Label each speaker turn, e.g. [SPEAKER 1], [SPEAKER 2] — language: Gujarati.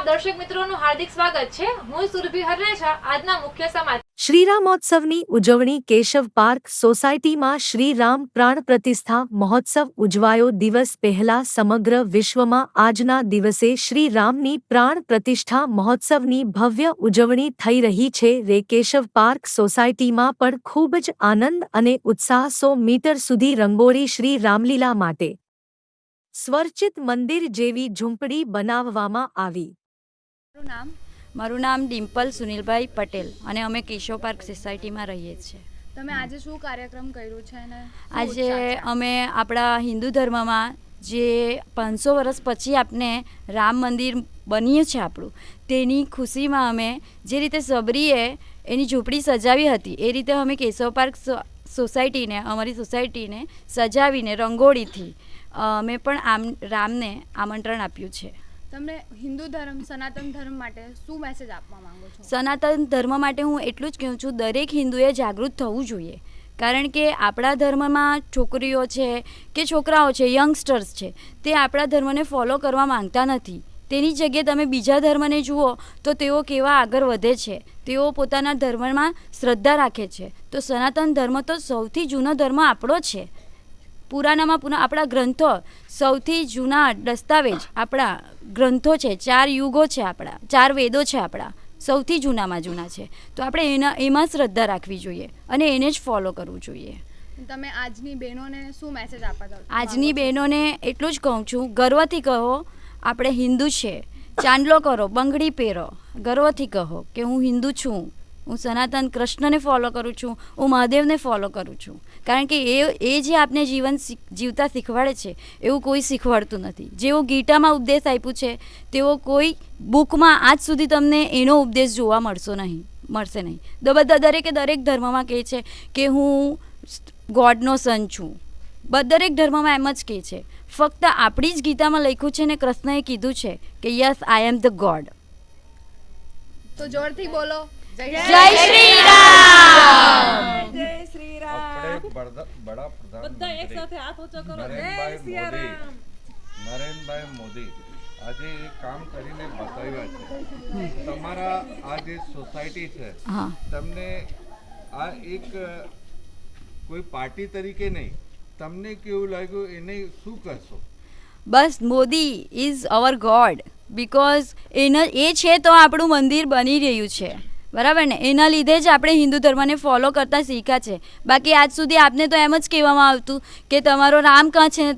[SPEAKER 1] દર્શક મિત્રોનું હાર્દિક સ્વાગત છે। હું સુરભી હરરેજા। આજના મુખ્ય સમાચાર।
[SPEAKER 2] શ્રીરામોત્સવની ઉજવણી કેશવ પાર્ક સોસાયટીમાં શ્રીરામ પ્રાણ પ્રતિષ્ઠા મહોત્સવ ઉજવાયો। દિવસ પહેલા સમગ્ર વિશ્વમાં આજના દિવસે શ્રીરામની પ્રાણ પ્રતિષ્ઠા મહોત્સવની ભવ્ય ઉજવણી થઈ રહી છે। રે કેશવ પાર્ક સોસાયટીમાં પણ ખૂબ જ આનંદ અને ઉત્સાહ 100 મીટર સુધી રંગોળી શ્રી રામલીલા માટે સ્વર્ચિત મંદિર જેવી ઝૂંપડી બનાવવામાં આવી।
[SPEAKER 3] મારું નામ ડિમ્પલ સુનિલભાઈ પટેલ અને અમે કેશવ પાર્ક સોસાયટીમાં રહીએ છીએ।
[SPEAKER 4] તમે આજે શું કાર્યક્રમ કર્યો છે અને
[SPEAKER 3] આજે અમે આપણા હિન્દુ ધર્મમાં જે 500 વર્ષ પછી આપણે રામ મંદિર બન્યું છે આપણું, તેની ખુશીમાં અમે જે રીતે સબરીએ એની ઝૂંપડી સજાવી હતી એ રીતે અમે કેશવ પાર્ક સોસાયટીને અમારી સોસાયટીને સજાવીને રંગોળીથી અમે પણ રામને આમંત્રણ આપ્યું છે।
[SPEAKER 4] તમને હિન્દુ ધર્મ સનાતન ધર્મ માટે શું મેસેજ આપવા માંગો છો?
[SPEAKER 3] સનાતન ધર્મ માટે હું એટલું જ કહું છું, દરેક હિન્દુએ જાગૃત થવું જોઈએ। કારણ કે આપણા ધર્મમાં છોકરીઓ છે કે છોકરાઓ છે, યંગસ્ટર્સ છે, તે આપણા ધર્મને ફોલો કરવા માંગતા નથી। તેની જગ્યાએ તમે બીજા ધર્મને જુઓ તો તેઓ કેવા આગળ વધે છે, તેઓ પોતાના ધર્મમાં શ્રદ્ધા રાખે છે। તો સનાતન ધર્મ તો સૌથી જૂનો ધર્મ આપણો છે। પુરાણામાં આપણા ગ્રંથો સૌથી જૂના દસ્તાવેજ આપણા ગ્રંથો છે। 4 યુગો છે આપણા, 4 વેદો છે આપણા, સૌથી જૂનામાં જૂના છે। તો આપણે એમાં શ્રદ્ધા રાખવી જોઈએ અને એને જ ફોલો કરવું જોઈએ।
[SPEAKER 4] તમે આજની બહેનોને શું મેસેજ આપવા માંગો છો?
[SPEAKER 3] આજની બહેનોને એટલું જ કહું છું, ગર્વથી કહો આપણે હિન્દુ છે। ચાંદલો કરો, બંગડી પહેરો, ગર્વથી કહો કે હું હિન્દુ છું, હું સનાતન કૃષ્ણને ફોલો કરું છું, હું મહાદેવને ફોલો કરું છું। કારણ કે એ જે આપને જીવન જીવતા શીખવાડે છે એવું કોઈ શીખવાડતું નથી। જેવો ગીતામાં ઉપદેશ આપ્યું છે તેવો કોઈ બુકમાં આજ સુધી તમને એનો ઉપદેશ જોવા મળશે નહીં। બધા દરેક ધર્મમાં કહે છે કે હું ગોડનો સન છું, દરેક ધર્મમાં એમ જ કહે છે। ફક્ત આપણી જ ગીતામાં લખ્યું છે ને કૃષ્ણએ કીધું છે કે yes I am the God.
[SPEAKER 4] તો જોરથી બોલો,
[SPEAKER 3] જય શ્રી રામ।
[SPEAKER 5] જય શ્રી રામ।
[SPEAKER 6] बड़ा
[SPEAKER 5] બધા એક સાથે હાથ ઊંચો કરો। જય સિયા રામ।
[SPEAKER 6] નરેન્દ્રભાઈ મોદી આજે એક કામ કરીને બતાવ્યા છે। તમારા આ જે સોસાયટી છે તમને આ એક કોઈ પાર્ટી તરીકે નહીં, તમને કેવું લાગ્યું એને શું કહેશો?
[SPEAKER 3] બસ Modi is our God, because એ છે તો આપણું મંદિર બની રહ્યું છે, બરાબર ને? એના લીધે જ આપણે હિન્દુ ધર્મને ફોલો કરતા શીખ્યા છે। બાકી આજ સુધી આપને તો એમ જ કહેવામાં આવતું કે તમારો રામ કાં છે ને